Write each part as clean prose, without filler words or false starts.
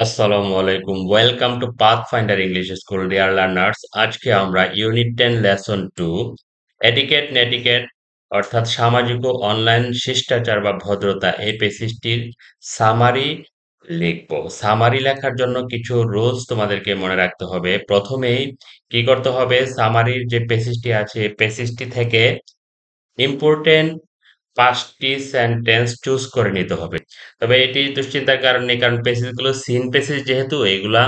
আসসালামু আলাইকুম welcome to pathfinder English school dear learners. আজকে আমরা ইউনিট 10 লেসন 2 এটিকেট নেটিকেট অর্থাৎ সামাজিক ও অনলাইন শিষ্টাচার বা ভদ্রতা এই পেসিজটির সামারি লিখব। সামারি লেখার জন্য কিছু রুলস তোমাদেরকে মনে রাখতে হবে। প্রথমেই কি করতে হবে, সামারির যে পেসিজটি আছে পেসিজটি থেকে ইম্পর্টেন্ট ৫টি সেন্টেন্স চুজ করে নিতে হবে। তবে এটি দুশ্চিন্তার কারণ নেই, কারণ পেসেজ গুলো সিন পেসেজ যেহেতু এগুলা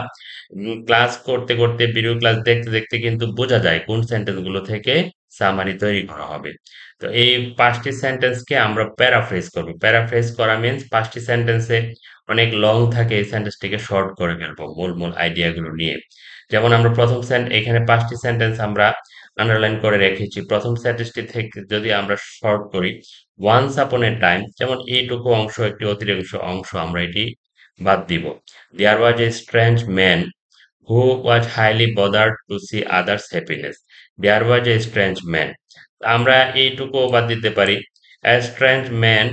ক্লাস করতে করতে ভিডিও ক্লাস দেখতে দেখতে কিন্তু বোঝা যায় কোন সেন্টেন্স গুলো থেকে সামারি তৈরি করা হবে। তো এই ৫টি সেন্টেন্সকে আমরা প্যারাফ্রেজ করব। প্যারাফ্রেজ করা মিন্স ৫টি সেন্টেন্সে অনেক লং থাকে, এই সেন্টেন্সটিকে শর্ট করে ফেলবো মূল মূল আইডিয়া গুলো নিয়ে। যেমন আমরা প্রথম এখানে ৫টি সেন্টেন্স আমরা আন্ডারলাইন করে রেখেছি। প্রথম সেন্টেন্সটি থেকে যদি আমরা শর্ট করি, ওয়ান্স আপন এ টাইম, যেমন এইটুকু অংশ একটি অতিরিক্ত অংশ, আমরা এটি বাদ দিব। There was a strange man who was highly bothered to see others happiness. There was a strange man, আমরা এইটুকু বাদ দিতে পারি। এ স্ট্রেঞ্জ ম্যান,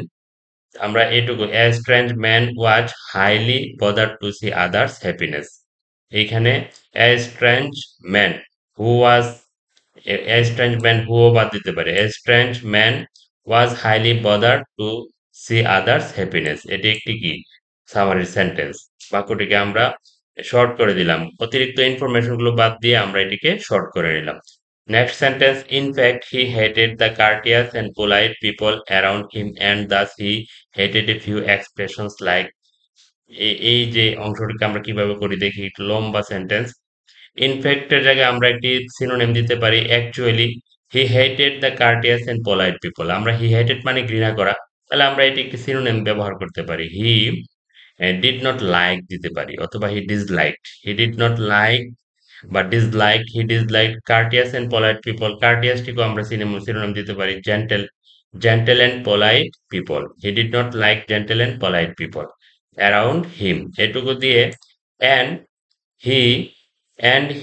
আমরা এইটুকু a strange man was highly bothered to see others happiness. এইখানে a strange man who was, a strange man হুও বাদ দিতে পারে। A strange man was highly bothered to see others happiness, এটি একটি কি সামারি সেন্টেন্স। বাক্যটিকে আমরা শর্ট করে দিলাম, অতিরিক্ত ইনফরমেশন গুলো বাদ দিয়ে আমরা এটিকে শর্ট করে নিলাম। Next sentence, in fact he hated the courteous and polite people around him and thus he hated a few expressions like. এই যে অংশটিকে আমরা কিভাবে করি দেখি, একটু লম্বা সেন্টেন্স। ইনফ্যাক্টের জায়গায় আমরা একটি সিনোনিম দিতে পারি actually. He hated the courteous and polite people, আমরা হি হেটেড মানে ঘৃণা করা, তাহলে আমরা এটি একটি সিনোনিম ব্যবহার করতে পারি। হি ডিড নট লাইক দিতে পারি, অথবা he disliked. He did not like বা dislike, he dislike courteous and polite people. কার্টিয়াসটিকেও আমরা সিনোনিম দিতে পারি gentle, gentle and polite people. He did not like gentle and polite people around him, এটুকু দিয়ে and he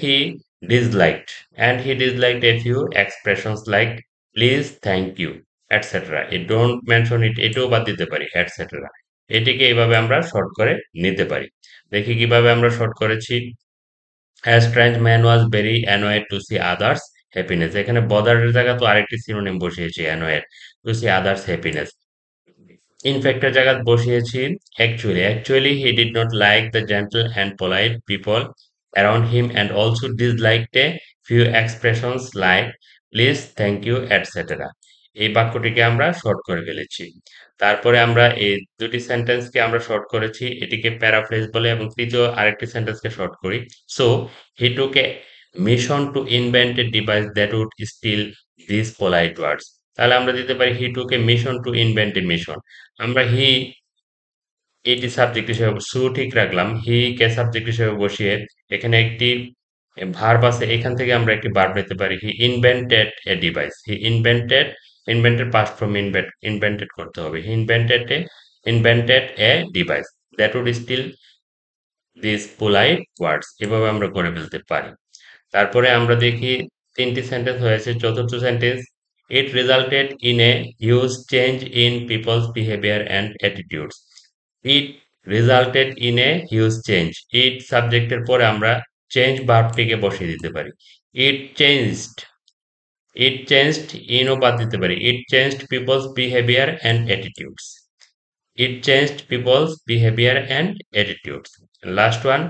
he disliked, he disliked a few expressions like please, thank you, etc. It don't mention it, এটাও বাদ দিতে পারি etc. এটিকে এইভাবে আমরা short করে নিতে পারি। দেখি কিভাবে আমরা শর্ট করেছি। A strange man was very annoyed to see others happiness, এখানে bother এর জায়গা তো আরেকটি সিনোনিম বসিয়েছি annoyed to see others happiness। ইনফ্যাক্টের জায়গায় বসিয়েছি actually, actually he did not like the gentle and polite people around him and also disliked a few expressions like please, thank you, etcetera. এই বাক্যটিকে আমরা শর্ট করে ফেলেছি। তারপরে আমরা এই দুটি সেন্টেন্সকে আমরা শর্ট করেছি, এটিকে প্যারাফ্রেজ বলে, এবং তৃতীয় আরেকটি সেন্টেন্সকে শর্ট করি। So he took a mission to invent a device that would steal this polite words, তাহলে আমরা দিতে পারি he took a mission to invent a mission. আমরা হি এটি সাবজেক্ট হিসেবে সু ঠিক রাখলাম, হি কে সাবজেক্ট হিসেবে বসিয়ে এখানে একটি ভার্ব আছে, এখান থেকে আমরা একটি ভার্ব নিতে পারি। He invented a device, he invented, invented past form invented করতে হবে। He invented a device that would steal this polite words, এভাবে আমরা করে ফেলতে পারি। তারপরে আমরা দেখি তিনটি সেন্টেন্স হয়েছে। চতুর্থ sentence, it resulted in a huge change in people's behaviour and attitudes. It resulted in a huge change, it সাবজেক্টের পরে আমরা চেঞ্জ ভার্বটিকে বসিয়ে দিতে পারি। ইট চেঞ্জড, ইট চেঞ্জড ইনও বাদ দিতে পারি। It changed people's behaviour and attitudes, it changed people's behaviour and attitudes. Last one,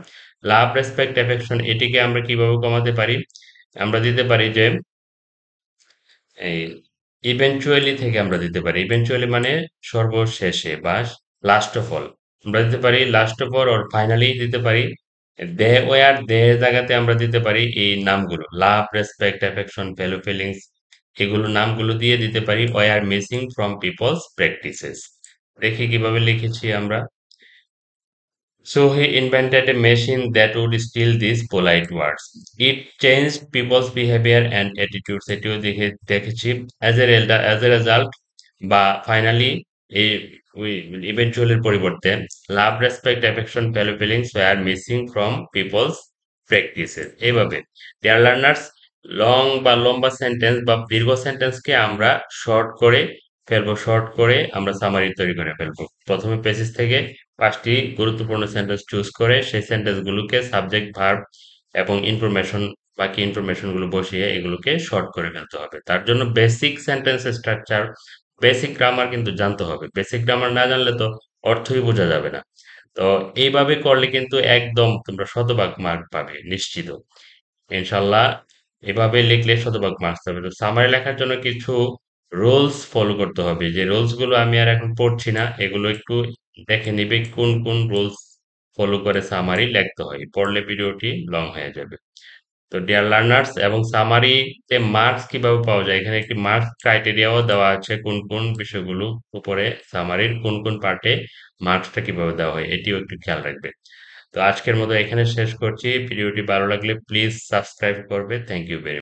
love respect affection, এটিকে আমরা কিভাবে কমাতে পারি, আমরা দিতে পারি যে এই ইভেনচুয়ালি থেকে আমরা দিতে পারি। ইভেনচুয়ালি মানে সর্বশেষে বা লাস্ট অফ অল, আমরা দিতে পারি last of all, or finally দিতে পারি। দে ওয়ার, দে জায়গাতে আমরা দিতে পারি এই নামগুলো love respect affection value feelings, এগুলো নামগুলো দিয়ে দিতে পারি were missing from people's practices. দেখি কিভাবে লিখেছি আমরা। So he invented a machine that would steal these polite words. It changed people's behavior and attitudes. এটিও দেখেছি। As a result বা finally এই eventually এর পরিবর্তে love, respect, affection, value feelings were missing from people's practices. এইভাবে dear learners, long বা লম্বা sentence বা দীর্ঘ সেন্টেন্সকে আমরা শর্ট করে ফেলবো, শর্ট করে আমরা সামারি তৈরি করে ফেলবো। প্রথমে পেসেজ থেকে 5টি গুরুত্বপূর্ণ সেন্টেন্স চুজ করে সেই সেন্টেন্সগুলোকে সাবজেক্ট, ভার্ব এবং ইনফরমেশন বাকি ইনফরমেশনগুলো বসিয়ে এগুলোকে শর্ট করে ফেলতে হবে। তার জন্য basic sentence structure, basic grammar কিন্তু জানতে হবে। বেসিক গ্রামার না জানলে তো অর্থই বোঝা যাবে না। তো এইভাবে করলে কিন্তু একদম তোমরা শতভাগ মার্ক পাবে নিশ্চিত। ইনশাল্লাহ এভাবে লিখলে শতভাগ মার্কস পাবে। তো সামারি লেখার জন্য কিছু রুলস ফলো করতে হবে। যে রুলস গুলো আমি আর এখন পড়ছি না, এগুলো একটু দেখে নিবে কোন কোন রুলস ফলো করে সামারি লিখতে হয়। পড়লে ভিডিওটি লং হয়ে যাবে। তো ডিয়ার লার্নার্স, এবং সামারিতে মার্কস কিভাবে পাওয়া যায়, এখানে একটি মার্কস ক্রাইটেরিয়াও দেওয়া আছে কোন কোন বিষয়গুলো উপরে সামারির কোন কোন পার্টে মার্কসটা কিভাবে দেওয়া হয় এটিও একটু খেয়াল রাখবে। তো আজকের মতো এখানে শেষ করছি। ভিডিওটি ভালো লাগলে প্লিজ সাবস্ক্রাইব করবে। Thank you very